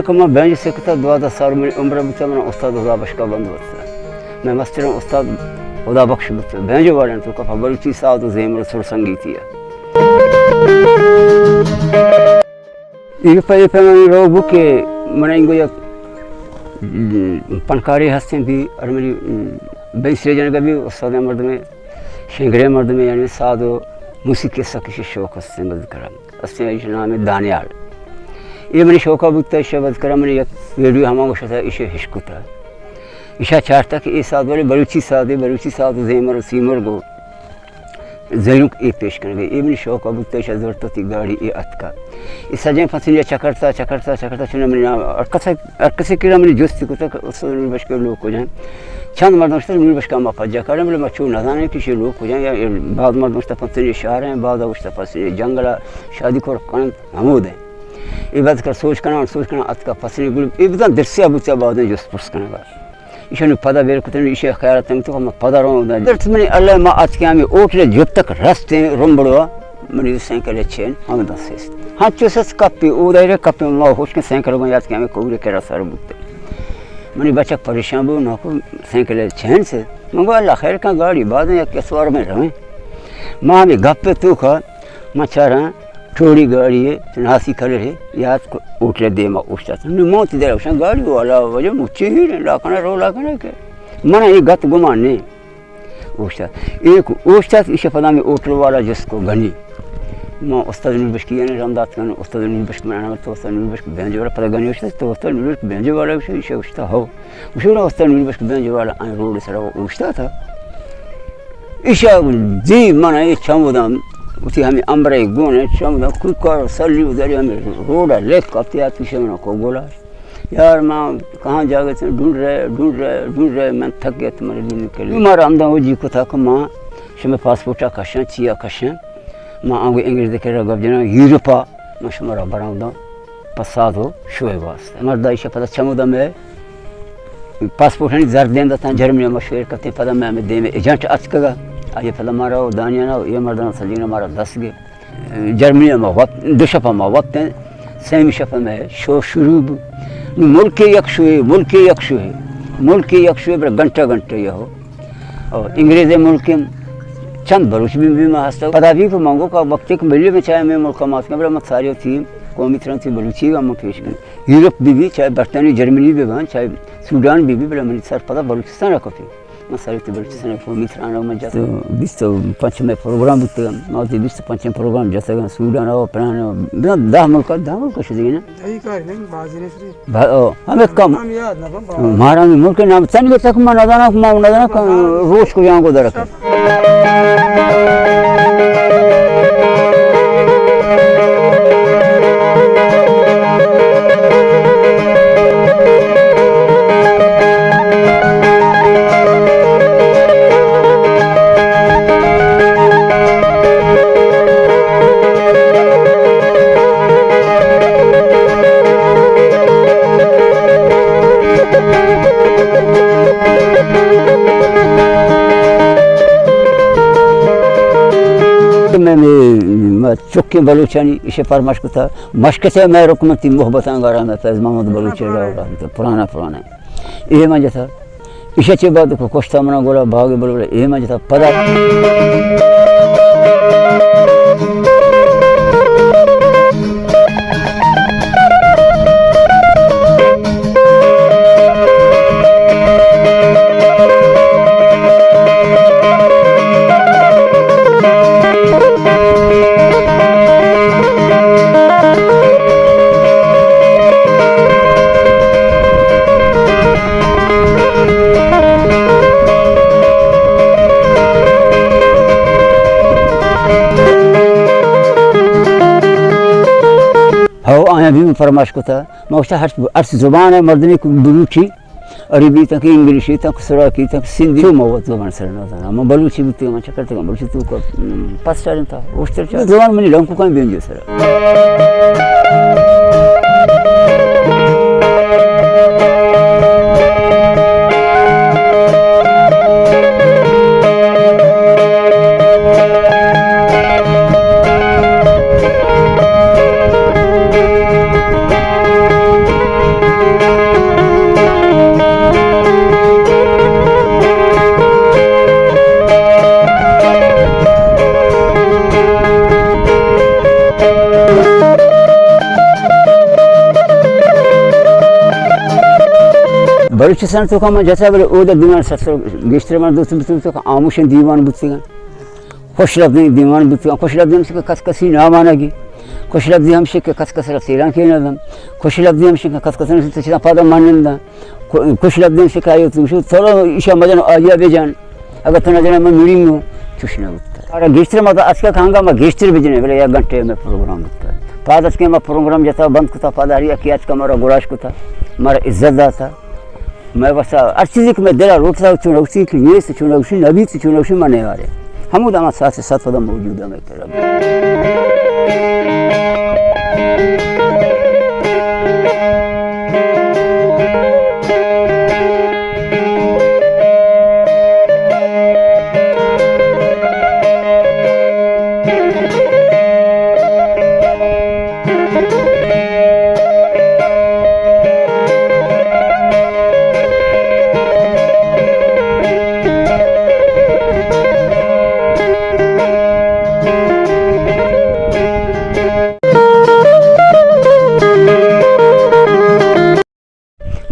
कि मैं बेंच से कथा 12 साल मेरी उम्र में मैं उस्ताद खुदा बख्श का बंद होता मैं मस्तर उस्ताद खुदा बख्श बता बेंच वाले तो कफा बलूची साद ज़ेमर सुर संगीती है ये पे मैं रोग के मने इनको या पनकारी हस्ते भी और मेरी बेसरे जन का भी उस्ताद मर्द में शेंगरे मर्द में यानी सादो मूसिकी किसी शौक हस्ते मदद करा हस्ते नाम है दानियाल ये मैंने शौका बुकता शब्द करा मैंने एक वीडियो हमारे शता इसे हिस्कुता इशा चाहता कि ये साथ वाले बलूची साथ ज़ेमर सीमर को ज़रूर ये पेश करेंगे ये मैंने शौका बुकता इशा ज़रूरत थी गाड़ी ये अत का इस सजें फंसी चकरता चुना मैंने अरकसे किरा मैंने जोस्ती को तक उस बच के लोग हो जाएं चंद मर्दों से बच का माफा जा कर मेरे मच्छू न जाने किसी लोग हो जाएं या बाद मर्दों से फंसे शहर हैं बाद फंसे जंगला शादी को हमूद है ये बात कर सोच करना अत का फसने गुल ये बता दृश्य बुच्चा बाद में जो स्पर्श करने का इशे पदा बेर कुछ इशे ख्याल तंग तो मैं पदा रहा हूँ दर्द मैंने अल्लाह माँ आज के हमें ओटले जब तक रास्ते रोमबड़वा मैंने साइकिल चेन हमें दस हाँ चौसठ कपे उधर कपे माँ होश के साइकिल को याद के हमें कोबरे के रास्ता बुकते मैंने बच्चा परेशान भी ना को साइकिल चेन से मैं अल्लाह खैर का गाड़ी बाद में या सवार में रहें माँ हमें गप्पे तू खा मैं चाह रहा थोड़ी गाड़ी है नासी खड़े है याद को उठले दे माँ उठता था मौत दे रहा गाड़ी वाला वजह मुझे ही लाखना रो लाखना के मना ये गत गुमान नहीं उठता एक उठता इसे पता में उठल वाला जिसको घनी माँ उस्ताद निर्बश किया ने रामदास का उस्ताद निर्बश बनाना तो उस्ताद निर्बश बेंज वाला पता घनी उठता तो उस्ताद निर्बश बेंज वाला इसे उठता हो उसे उस्ताद निर्बश बेंज वाला रोड से उठता था इशा जी मना ये छमुदाम उसी हमें अम्बरे गुण चमदा कुकर सली उधर हमें रोड लेक कपते आती से मैंने को बोला यार माँ कहाँ जागे थे ढूंढ रहे मैं थक गया तुम्हारे दिन के लिए हमारा आमदा वो जी को था कि माँ शमे पासपोर्टा कशा चिया कशा माँ आगे इंग्लिश देखे रहा गप जना यूरोपा मैं शमारा बनाऊंगा पसाद हो शोए वास्ते मर्दा इसे पता चमुदा में पासपोर्ट नहीं जर देंदा था जर्मनी मशहूर करते पता मैं हमें दे में एजेंट अचकगा आइए फल मारा दानिया ना ये मर्दाना सजीना मारा 10 गे जर्मनी में वक्त दुशफा में वक्त सेमी शफा में शो शुरू मुल्क यक्षुए पर घंटा ये हो और अंग्रेज़ मुल्क चंद बलूच भी मैं हंसता पता भी को मांगो का वक्त एक मिले में चाहे मैं मुल्क मात में बड़ा मत सारी थी कौमी तरह थी बलूची का मैं पेश करें यूरोप भी चाहे बरतानी जर्मनी भी बन चाहे सूडान भी बड़ा मैंने सर पता बलूचिस्तान रखो फिर मसाले तो बलूचिस्तान कौमी तरह में जाते बीस तो पंचम प्रोग्राम बुकते माउती बीस तो पंचम प्रोग्राम जैसे सूडान हो प्राण बिना दाह मुल्क शुद्ध ना हमें कम हमारा मुल्क नाम तन तक मैं नदाना रोज को यहाँ को दरक चुक्के बलूचानी इसे फरमाश को था मश्क से मैं रुकमती मोहब्बत अंगारा में फैज़ मोहम्मद बलूचे तो पुराना ये मजा था इसे चे बाद को कोश्ता मना गोला भागे बोले ये मजा था पदा भी फरमाश को था मौसा हर्ष जुबान है मर्दनी को बलूची अरबी तक इंग्लिश तक सराकी तक सिंधी तो मौत जुबान सरना था मैं बलूची भी तो मैं करते बलूची तो को पास था उस तरह जुबान में लंको का बेंजो sir Baluchistan to come just over the Diman Sasso, Gistraman, the Amush Divan Butsigan. Koshla Divan Butsigan, Koshla Dimsika Kaskasi, Namanagi, Koshla Diamshika Kaskasa, Siran Kinadam, Koshla Diamshika Kaskasan, Pada Mananda, Koshla Dimsika, to shoot Solo Ishamadan Ayabejan, Agatana Muringo, Tushna. Gistra Aska Kangama, Gistra Vision, every Agante program. Fathers came a program Jata Bankuta, Padaria, Kiatkamara, Gorashkuta, Mara Izadata. मैं बस अर्चिजिक में देरा रोटसा चुनौती की ये से चुनौती नबी से चुनौती मने वाले हम उदामा साथ से साथ पदा मौजूद है मैं तेरा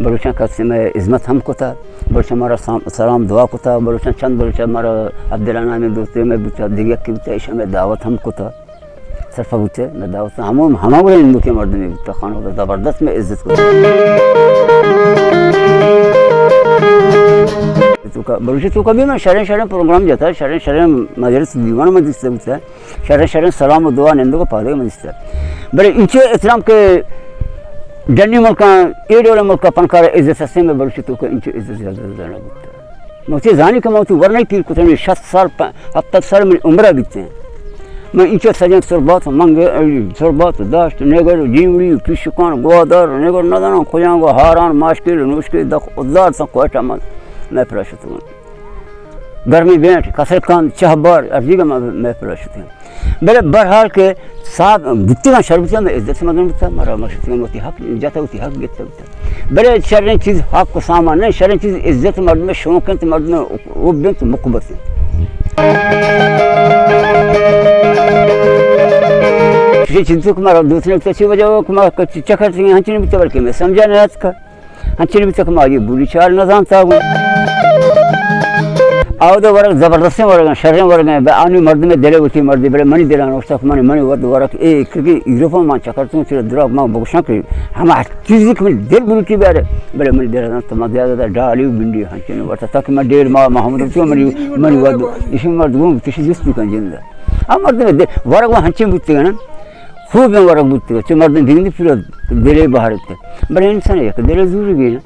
बलूचन का समय इज़्ज़त हमको था बलूचन हमारा सलाम दुआ को था बलूचन चंद बलूचन हमारा अब्दुल्ला में दोस्ती में बुचा दिव्या की बुचा ईशा में दावत हमको था सरफा बुचे में दावत हम हमारे हिंदू के मर्द में बुचा खाना होता ज़बरदस्त में इज़्ज़त को तो बलूची तो कभी मैं शरण शरण प्रोग्राम जाता है शरण शरण मजलिस दीवान में दिखता है शरण शरण सलाम दुआ निंदो को पादे में दिखता है बड़े इंचे इस्लाम के डन्नी मुल्का एड वाला मुल्का पनकार इज्जत से में बलूची तो को इंचे इज्जत ज़्यादा ज़्यादा बिकता है मुझे जाने का मौत वरना ही पीर कुछ नहीं 60 साल अब तक साल में उम्र बीतते हैं मैं इंचे सजन सरबात मंगे सरबात दाश्त नेगर जीवड़ी पिशुकान गोदार नेगर नदाना खुजांगो हारान माशकिल नुश्किल दख उदार सा कोटा मत मैं प्रश्न हूँ गर्मी बेंट कसरकान चाहबार अर्जीगा मैं प्रश्न हूँ बड़े बहरहाल के साथ गुत्तियाँ शर्बतियाँ में इज्जत से मदन होता मरा मशतियाँ होती हक जाता होती हक गिरता होता बड़े शर्रें चीज़ हक को सामान नहीं शर्रें चीज़ इज्जत मर्द में शौक है तो मर्द में वो बेंत मुकब्बत है किसी चीज़ को मरा दूसरे की अच्छी वजह को मरा चक्कर से हंचने भी तबल के मैं समझा नहीं आज का हंचने भी तक मारी बुरी चाल न जानता हूँ आउट वर्ग जबरदस्त वर्ग शर्रें वर्ग हैं आने मर्द में दिले होती मर्द बड़े मनी दिला नौस्ता मनी मनी वर्ग एक क्योंकि यूरोप में चक्कर तुम सिर्फ द्रव माँ बगुशा के हम चीज़ में दिल बुलती बारे बड़े मनी दिला तो मैं ज़्यादा डाली भिंडी हंचने वर्ता ताकि मैं 1.5 माह मोहम्मद क्यों मनी मनी वर्द इसमें मर्द घूम किसी जिसम का जिंदा हम मर्द में वर्ग में हंचे बुझते हैं ना खूब में वर्ग बुझते हैं तो मर्द दिन पूरा दिले बाहर थे बड़े इंसान है दिले जरूरी भी है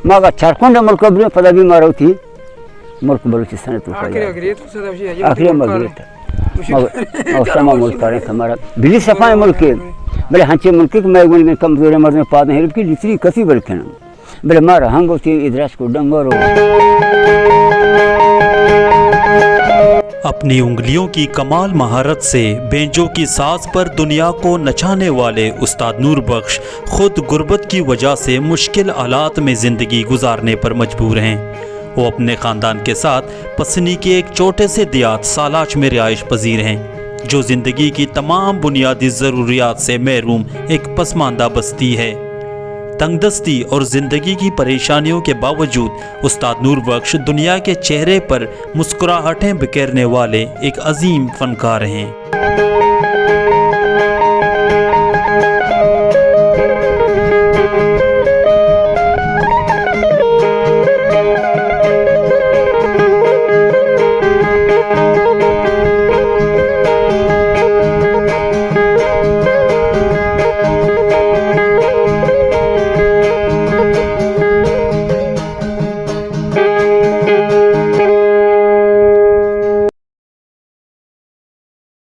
मागा चारकोंडा मुल्क भी पदा भी मारो थी मुल्क बलूचिस्तान तो आखिरी मगरियत मौसम मुल्क का हमारा बिल्ली सफाई मुल्क के बड़े हंचे मुल्क के मैं गुण कमजोर मर्द में पाद हेल्प की लिटरी कसी बल्कि बड़े मारा हंग होती इधरास को डंगर अपनी उंगलियों की कमाल महारत से बेंजों की साज पर दुनिया को नचाने वाले उस्ताद नूर बख्श खुद गुर्बत की वजह से मुश्किल हालात में ज़िंदगी गुजारने पर मजबूर हैं। वो अपने ख़ानदान के साथ पसनी के एक छोटे से देहात सालाच में रिहाइश पजीर हैं, जो ज़िंदगी की तमाम बुनियादी ज़रूरियात से महरूम एक पसमानदा बस्ती है। तंगदस्ती और ज़िंदगी की परेशानियों के बावजूद उस्ताद नूर बख्श दुनिया के चेहरे पर मुस्कुराहटें बिखेरने वाले एक अजीम फनकार हैं।